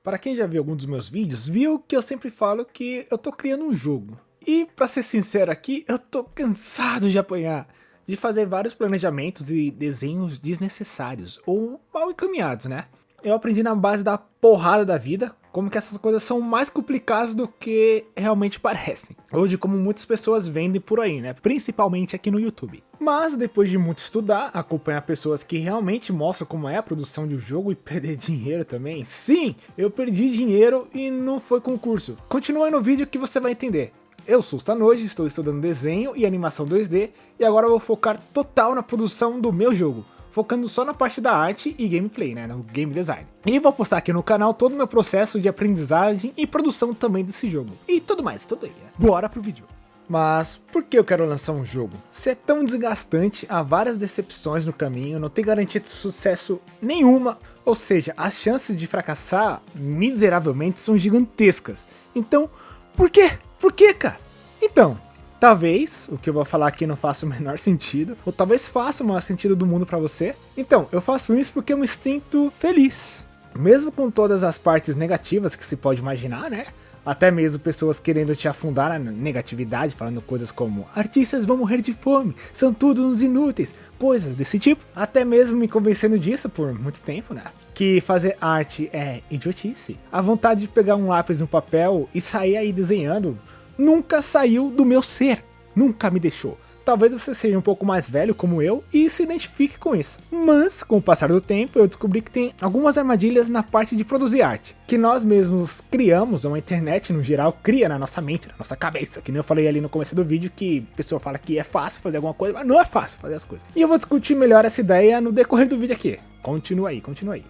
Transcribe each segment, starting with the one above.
Para quem já viu algum dos meus vídeos, viu que eu sempre falo que eu tô criando um jogo. E pra ser sincero aqui, eu tô cansado de apanhar, de fazer vários planejamentos e desenhos desnecessários, ou mal encaminhados, né? Eu aprendi na base da porrada da vida, como que essas coisas são mais complicadas do que realmente parecem. Ou de como muitas pessoas vendem por aí, né? Principalmente aqui no YouTube. Mas depois de muito estudar, acompanhar pessoas que realmente mostram como é a produção de um jogo e perder dinheiro também. Sim, eu perdi dinheiro e não foi concurso. Continua aí no vídeo que você vai entender. Eu sou o Sanoji, estou estudando desenho e animação 2D e agora eu vou focar total na produção do meu jogo, focando só na parte da arte e gameplay, né, no game design. E vou postar aqui no canal todo o meu processo de aprendizagem e produção também desse jogo. E tudo mais, tudo aí, né? Bora pro vídeo. Mas por que eu quero lançar um jogo? Se é tão desgastante, há várias decepções no caminho, não tem garantia de sucesso nenhuma, ou seja, as chances de fracassar miseravelmente são gigantescas. Então, por quê? Por quê, cara? Então, talvez o que eu vou falar aqui não faça o menor sentido, ou talvez faça o maior sentido do mundo pra você. Então, eu faço isso porque eu me sinto feliz. Mesmo com todas as partes negativas que se pode imaginar, né? Até mesmo pessoas querendo te afundar na negatividade, falando coisas como artistas vão morrer de fome, são todos uns inúteis, coisas desse tipo. Até mesmo me convencendo disso por muito tempo, né? Que fazer arte é idiotice. A vontade de pegar um lápis e um papel e sair aí desenhando nunca saiu do meu ser, nunca me deixou. Talvez você seja um pouco mais velho como eu e se identifique com isso. Mas, com o passar do tempo, eu descobri que tem algumas armadilhas na parte de produzir arte. Que nós mesmos criamos, ou a internet no geral cria na nossa mente, na nossa cabeça. Que nem eu falei ali no começo do vídeo que a pessoa fala que é fácil fazer alguma coisa, mas não é fácil fazer as coisas. E eu vou discutir melhor essa ideia no decorrer do vídeo aqui. Continua aí, continua aí.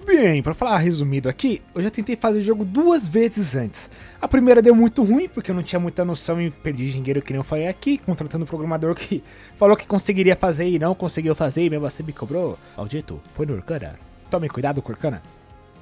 Bem, pra falar resumido aqui, eu já tentei fazer o jogo 2 vezes antes. A primeira deu muito ruim, porque eu não tinha muita noção e perdi dinheiro que nem eu falei aqui, contratando um programador que falou que conseguiria fazer e não conseguiu fazer e mesmo assim me cobrou. Maldito, foi no Orkana. Tome cuidado com o Orkana.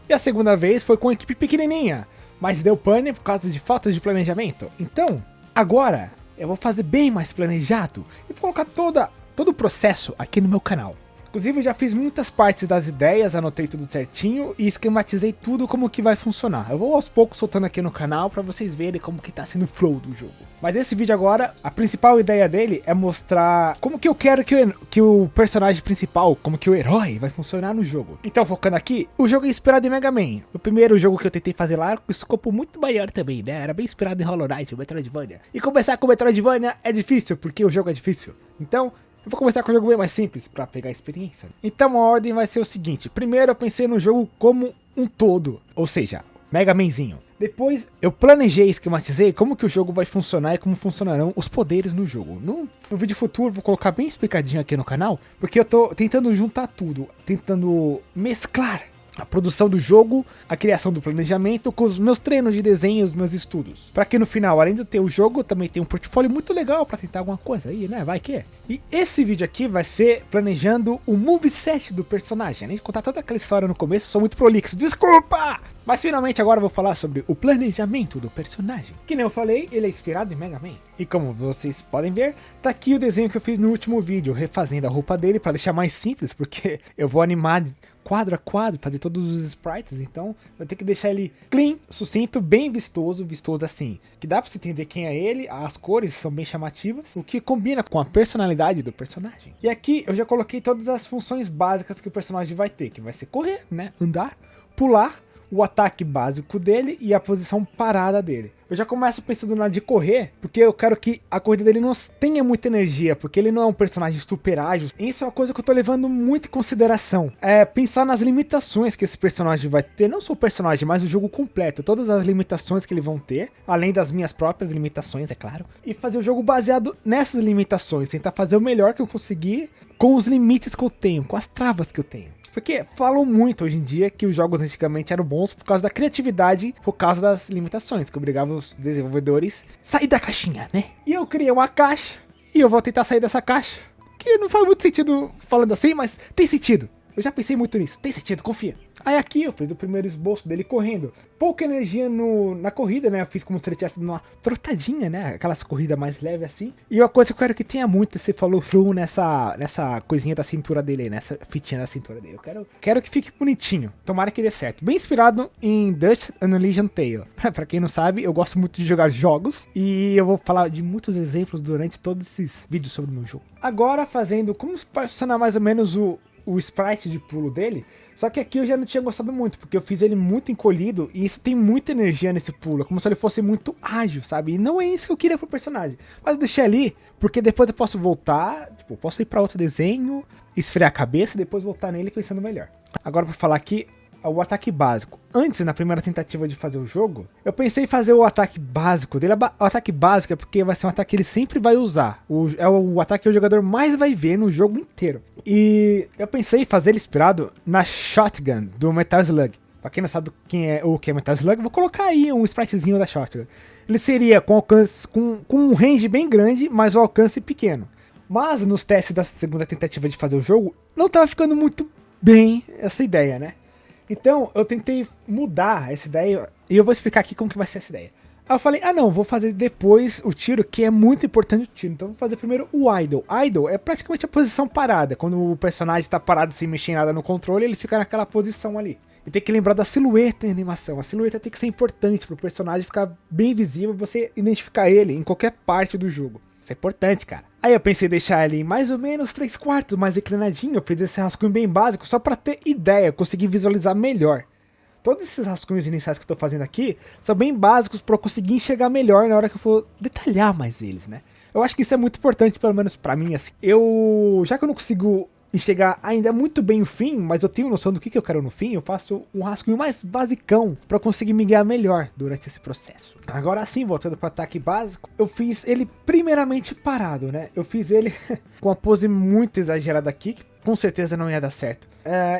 E a segunda vez foi com uma equipe pequenininha, mas deu pane por causa de falta de planejamento. Então, agora, eu vou fazer bem mais planejado e vou colocar todo o processo aqui no meu canal. Inclusive eu já fiz muitas partes das ideias, anotei tudo certinho e esquematizei tudo como que vai funcionar. Eu vou aos poucos soltando aqui no canal para vocês verem como que tá sendo o flow do jogo. Mas esse vídeo agora, a principal ideia dele é mostrar como que eu quero que o personagem principal, como que o herói vai funcionar no jogo. Então focando aqui, o jogo é inspirado em Mega Man. O primeiro jogo que eu tentei fazer lá, com escopo muito maior também, né? Era bem inspirado em Hollow Knight, o Metroidvania. E começar com o Metroidvania é difícil, porque o jogo é difícil. Então, eu vou começar com um jogo bem mais simples, pra pegar a experiência. Então a ordem vai ser o seguinte. Primeiro eu pensei no jogo como um todo, ou seja, Mega Manzinho. Depois eu planejei e esquematizei como que o jogo vai funcionar e como funcionarão os poderes no jogo. No vídeo futuro vou colocar bem explicadinho aqui no canal, porque eu tô tentando juntar tudo, tentando mesclar a produção do jogo, a criação do planejamento com os meus treinos de desenho e os meus estudos. Para que no final, além de ter o jogo, também tem um portfólio muito legal para tentar alguma coisa aí, né? Vai que é. E esse vídeo aqui vai ser planejando o moveset do personagem. Além de contar toda aquela história no começo, eu sou muito prolixo, desculpa! Mas finalmente agora eu vou falar sobre o planejamento do personagem. Que nem eu falei, ele é inspirado em Mega Man. E como vocês podem ver, tá aqui o desenho que eu fiz no último vídeo, refazendo a roupa dele para deixar mais simples, porque eu vou animar quadro a quadro, fazer todos os sprites, então eu tenho que deixar ele clean, sucinto, bem vistoso assim, que dá pra você entender quem é ele, as cores são bem chamativas, o que combina com a personalidade do personagem. E aqui eu já coloquei todas as funções básicas que o personagem vai ter, que vai ser correr, né, andar, pular, o ataque básico dele e a posição parada dele. Eu já começo pensando na de correr, porque eu quero que a corrida dele não tenha muita energia, porque ele não é um personagem super ágil. Isso é uma coisa que eu tô levando muito em consideração. É pensar nas limitações que esse personagem vai ter, não só o personagem, mas o jogo completo. Todas as limitações que ele vão ter, além das minhas próprias limitações, é claro. E fazer o jogo baseado nessas limitações, tentar fazer o melhor que eu conseguir com os limites que eu tenho, com as travas que eu tenho. Porque falam muito hoje em dia que os jogos antigamente eram bons por causa da criatividade, por causa das limitações, que obrigava os desenvolvedores a sair da caixinha, né? E eu criei uma caixa, e eu vou tentar sair dessa caixa, que não faz muito sentido falando assim, mas tem sentido. Eu já pensei muito nisso. Tem sentido, confia. Aí aqui eu fiz o primeiro esboço dele correndo. Pouca energia na corrida, né? Eu fiz como se ele tivesse dando uma trotadinha, né? Aquelas corridas mais leves assim. E uma coisa que eu quero que tenha muito, você falou through nessa coisinha da cintura dele aí, nessa fitinha da cintura dele. Eu quero que fique bonitinho. Tomara que dê certo. Bem inspirado em Dust and Legion Tale. Pra quem não sabe, eu gosto muito de jogar jogos. E eu vou falar de muitos exemplos durante todos esses vídeos sobre o meu jogo. Agora fazendo como funcionar mais ou menos o sprite de pulo dele, só que aqui eu já não tinha gostado muito, porque eu fiz ele muito encolhido e isso tem muita energia nesse pulo, é como se ele fosse muito ágil, sabe? E não é isso que eu queria pro personagem, mas eu deixei ali, porque depois eu posso voltar, tipo, eu posso ir pra outro desenho, esfriar a cabeça e depois voltar nele pensando melhor. Agora pra falar aqui, o ataque básico. Antes, na primeira tentativa de fazer o jogo, eu pensei em fazer o ataque básico dele. O ataque básico é porque vai ser um ataque que ele sempre vai usar. É o ataque que o jogador mais vai ver no jogo inteiro. E eu pensei em fazer ele inspirado na Shotgun do Metal Slug. Pra quem não sabe o que é Metal Slug, vou colocar aí um spritezinho da Shotgun. Ele seria com um range bem grande, mas o alcance pequeno. Mas nos testes da segunda tentativa de fazer o jogo, não tava ficando muito bem essa ideia, né? Então, eu tentei mudar essa ideia e eu vou explicar aqui como que vai ser essa ideia. Aí eu falei, não, vou fazer depois o tiro, que é muito importante o tiro. Então, vou fazer primeiro o idle. Idle é praticamente a posição parada. Quando o personagem tá parado sem mexer em nada no controle, ele fica naquela posição ali. E tem que lembrar da silhueta em animação. A silhueta tem que ser importante pro personagem ficar bem visível e você identificar ele em qualquer parte do jogo. Isso é importante, cara. Aí eu pensei em deixar ele em mais ou menos 3/4 mais inclinadinho. Eu fiz esse rascunho bem básico só pra ter ideia, conseguir visualizar melhor. Todos esses rascunhos iniciais que eu tô fazendo aqui são bem básicos pra eu conseguir enxergar melhor na hora que eu for detalhar mais eles, né? Eu acho que isso é muito importante, pelo menos pra mim, assim. Já que eu não consigo enxergar ainda muito bem o fim, mas eu tenho noção do que eu quero no fim, eu faço um rascunho mais basicão pra conseguir me guiar melhor durante esse processo. Agora sim, voltando pro ataque básico, eu fiz ele primeiramente parado, né? Eu fiz ele com uma pose muito exagerada aqui, que com certeza não ia dar certo.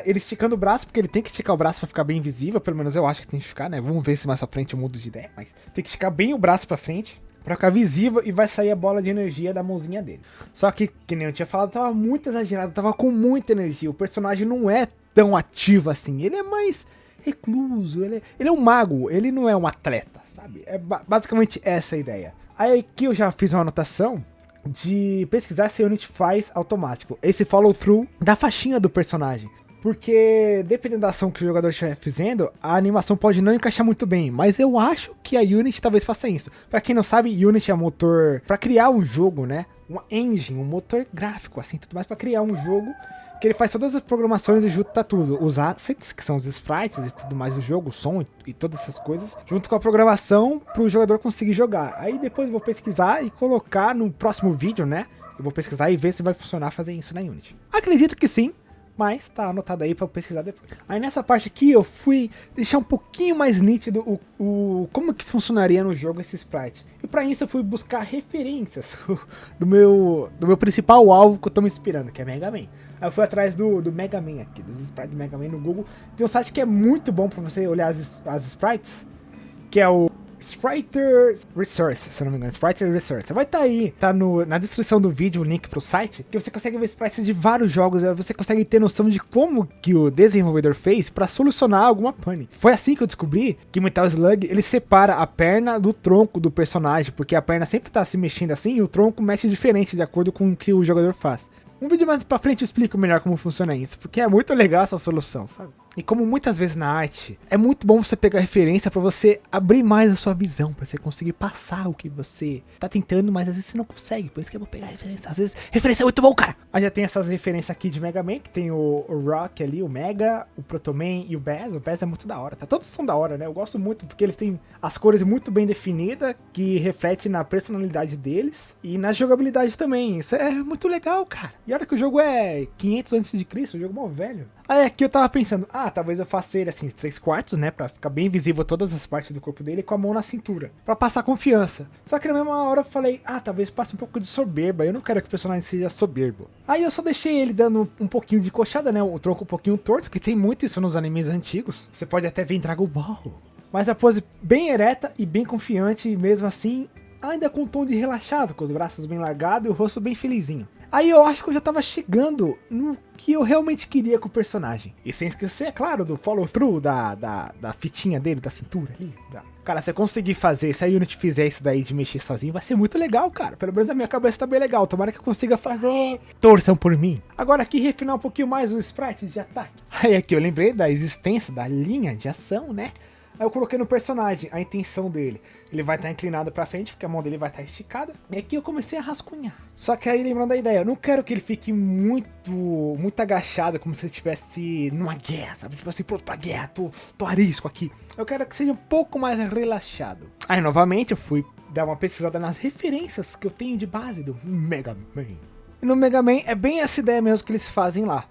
Ele esticando o braço, porque ele tem que esticar o braço pra ficar bem visível, pelo menos eu acho que tem que ficar, né? Vamos ver se mais pra frente eu mudo de ideia, mas tem que esticar bem o braço pra frente, pra ficar visível e vai sair a bola de energia da mãozinha dele. Só que nem eu tinha falado, tava muito exagerado, tava com muita energia. O personagem não é tão ativo assim, ele é mais recluso, ele é um mago, ele não é um atleta, sabe? É basicamente essa a ideia. Aí aqui eu já fiz uma anotação de pesquisar se a Unity faz automático esse follow through da faixinha do personagem. Porque, dependendo da ação que o jogador estiver fazendo, a animação pode não encaixar muito bem. Mas eu acho que a Unity talvez faça isso. Pra quem não sabe, Unity é motor pra criar um jogo, né? Uma engine, um motor gráfico, assim, tudo mais pra criar um jogo. Que ele faz todas as programações e junta tudo. Os assets, que são os sprites e tudo mais do jogo, o som e todas essas coisas. Junto com a programação pro jogador conseguir jogar. Aí depois eu vou pesquisar e colocar no próximo vídeo, né? Eu vou pesquisar e ver se vai funcionar fazer isso na Unity. Acredito que sim. Mas tá anotado aí pra eu pesquisar depois. Aí nessa parte aqui eu fui deixar um pouquinho mais nítido como que funcionaria no jogo esse sprite. E pra isso eu fui buscar referências do meu principal alvo que eu tô me inspirando, que é Mega Man. Aí eu fui atrás do Mega Man aqui, dos sprites do Mega Man no Google. Tem um site que é muito bom pra você olhar as sprites, que é o Spriter Resource, se eu não me engano, Spriter Resource. Vai estar aí, tá na descrição do vídeo o link pro site, que você consegue ver sprites de vários jogos, você consegue ter noção de como que o desenvolvedor fez pra solucionar alguma pane. Foi assim que eu descobri que Metal Slug, ele separa a perna do tronco do personagem, porque a perna sempre tá se mexendo assim e o tronco mexe diferente de acordo com o que o jogador faz. Um vídeo mais pra frente eu explico melhor como funciona isso, porque é muito legal essa solução, sabe? E como muitas vezes na arte, é muito bom você pegar referência pra você abrir mais a sua visão, pra você conseguir passar o que você tá tentando, mas às vezes você não consegue, por isso que eu vou pegar referência. Às vezes, referência é muito bom, cara! Mas já tem essas referências aqui de Mega Man, que tem o Rock ali, o Mega, o Proto Man e o Bass. O Bass é muito da hora, tá? Todos são da hora, né? Eu gosto muito, porque eles têm as cores muito bem definidas, que refletem na personalidade deles e na jogabilidade também. Isso é muito legal, cara. E olha que o jogo é 500 a.C., o jogo é mó velho. Aí aqui eu tava pensando, talvez eu faça ele assim, 3/4, né, pra ficar bem visível todas as partes do corpo dele com a mão na cintura, pra passar confiança. Só que na mesma hora eu falei, talvez passe um pouco de soberba, eu não quero que o personagem seja soberbo. Aí eu só deixei ele dando um pouquinho de coxada, né, o tronco um pouquinho torto, que tem muito isso nos animes antigos. Você pode até ver em Dragon Ball. Mas a pose bem ereta e bem confiante, e mesmo assim, ainda com um tom de relaxado, com os braços bem largados e o rosto bem felizinho. Aí eu acho que eu já tava chegando no que eu realmente queria com o personagem. E sem esquecer, é claro, do follow-through da fitinha dele, da cintura ali. Cara, se eu conseguir fazer, se a Unity fizer isso daí de mexer sozinho, vai ser muito legal, cara. Pelo menos na minha cabeça tá bem legal. Tomara que eu consiga fazer. Torçam por mim. Agora aqui, refinar um pouquinho mais o sprite de ataque. Aí aqui eu lembrei da existência da linha de ação, né? Aí eu coloquei no personagem a intenção dele. Ele vai estar inclinado pra frente, porque a mão dele vai estar esticada. E aqui eu comecei a rascunhar. Só que aí, lembrando da ideia, eu não quero que ele fique muito agachado, como se ele estivesse numa guerra, sabe? Tipo assim, pronto pra guerra, tô arisco aqui. Eu quero que seja um pouco mais relaxado. Aí, novamente, eu fui dar uma pesquisada nas referências que eu tenho de base do Mega Man. E no Mega Man é bem essa ideia mesmo que eles fazem lá.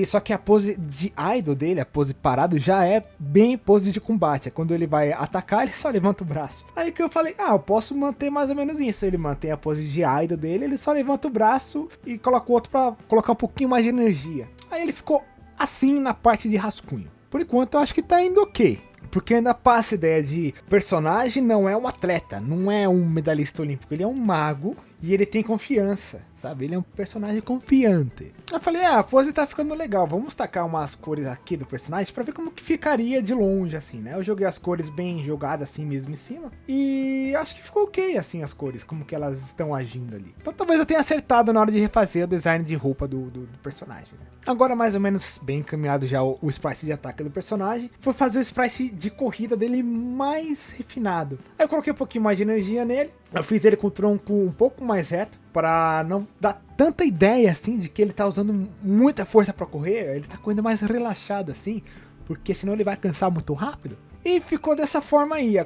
Só que a pose de idol dele, a pose parado, já é bem pose de combate. É quando ele vai atacar, ele só levanta o braço. Aí que eu falei, eu posso manter mais ou menos isso. Ele mantém a pose de idol dele, ele só levanta o braço e coloca o outro pra colocar um pouquinho mais de energia. Aí ele ficou assim na parte de rascunho. Por enquanto eu acho que tá indo ok. Porque ainda passa a ideia de personagem não é um atleta, não é um medalhista olímpico, ele é um mago e ele tem confiança, sabe? Ele é um personagem confiante. Eu falei, a pose tá ficando legal, vamos tacar umas cores aqui do personagem pra ver como que ficaria de longe, assim, né? Eu joguei as cores bem jogadas assim mesmo em cima e acho que ficou ok, assim, as cores, como que elas estão agindo ali. Então talvez eu tenha acertado na hora de refazer o design de roupa do personagem, né? Agora mais ou menos bem encaminhado já o sprite de ataque do personagem. Vou fazer o sprite de corrida dele mais refinado. Aí eu coloquei um pouquinho mais de energia nele. Eu fiz ele com o tronco um pouco mais reto, para não dar tanta ideia assim de que ele tá usando muita força para correr. Ele tá correndo mais relaxado assim, porque senão ele vai cansar muito rápido. E ficou dessa forma aí,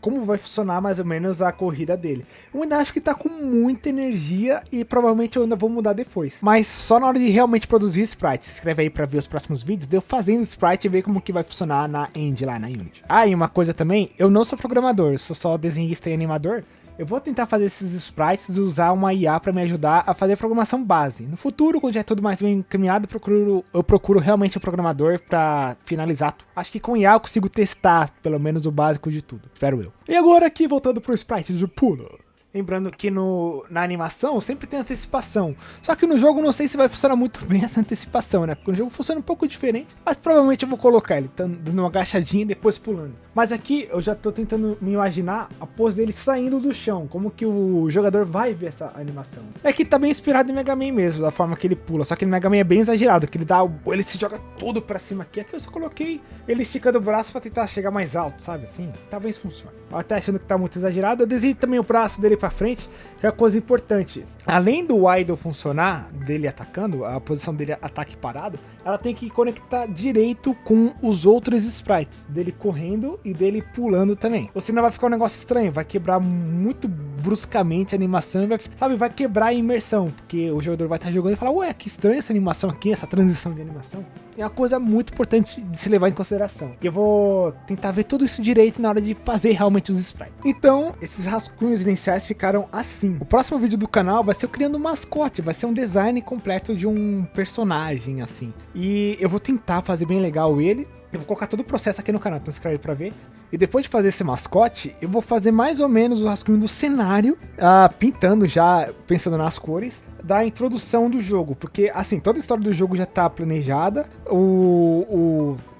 como vai funcionar mais ou menos a corrida dele. Eu ainda acho que tá com muita energia e provavelmente eu ainda vou mudar depois. Mas só na hora de realmente produzir sprite. Se inscreve aí pra ver os próximos vídeos, de eu fazendo sprite e ver como que vai funcionar na End lá na Unity. E uma coisa também, eu não sou programador, eu sou só desenhista e animador. Eu vou tentar fazer esses sprites e usar uma IA para me ajudar a fazer a programação base. No futuro, quando já é tudo mais bem encaminhado, eu procuro realmente um programador para finalizar tudo. Acho que com IA eu consigo testar pelo menos o básico de tudo, espero eu. E agora aqui, voltando pro sprite de pulo. Lembrando que na animação sempre tem antecipação. Só que no jogo não sei se vai funcionar muito bem essa antecipação, né? Porque no jogo funciona um pouco diferente. Mas provavelmente eu vou colocar ele dando uma agachadinha e depois pulando. Mas aqui eu já tô tentando me imaginar a pose dele saindo do chão. Como que o jogador vai ver essa animação. É que tá bem inspirado em Mega Man mesmo, da forma que ele pula. Só que no Mega Man é bem exagerado, que ele se joga todo pra cima aqui. Aqui eu só coloquei ele esticando o braço pra tentar chegar mais alto, sabe assim? Talvez funcione. Eu até achando que tá muito exagerado, eu desenhei também o braço dele pra frente, que é uma coisa importante. Além do idle funcionar, dele atacando, a posição dele ataque parado, ela tem que conectar direito com os outros sprites, dele correndo e dele pulando também. Ou senão vai ficar um negócio estranho, vai quebrar muito bruscamente a animação e vai quebrar a imersão, porque o jogador vai estar jogando e falar, ué, que estranha essa animação aqui, essa transição de animação. É uma coisa muito importante de se levar em consideração. Eu vou tentar ver tudo isso direito na hora de fazer realmente os sprites. Então, esses rascunhos iniciais ficaram assim. O próximo vídeo do canal vai ser eu criando um mascote, vai ser um design completo de um personagem, assim. E eu vou tentar fazer bem legal ele. Eu vou colocar todo o processo aqui no canal, então se inscreve pra ver. E depois de fazer esse mascote, eu vou fazer mais ou menos o rascunho do cenário, pintando já, pensando nas cores, da introdução do jogo. Porque, assim, toda a história do jogo já tá planejada,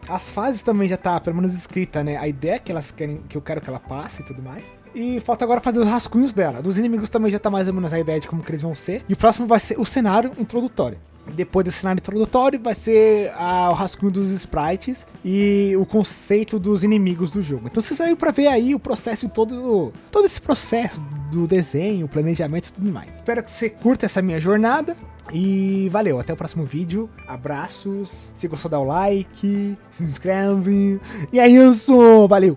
as fases também já tá, pelo menos, escrita, né? A ideia que elas querem, que eu quero que ela passe e tudo mais. E falta agora fazer os rascunhos dela. Dos inimigos também já tá mais ou menos a ideia de como que eles vão ser. E o próximo vai ser o cenário introdutório. Depois desse cenário introdutório vai ser o rascunho dos sprites e o conceito dos inimigos do jogo. Então vocês vão pra ver aí o processo de todo esse processo do desenho, o planejamento e tudo mais. Espero que você curta essa minha jornada. E valeu, até o próximo vídeo. Abraços, se gostou dá o like, se inscreve. E é isso, valeu!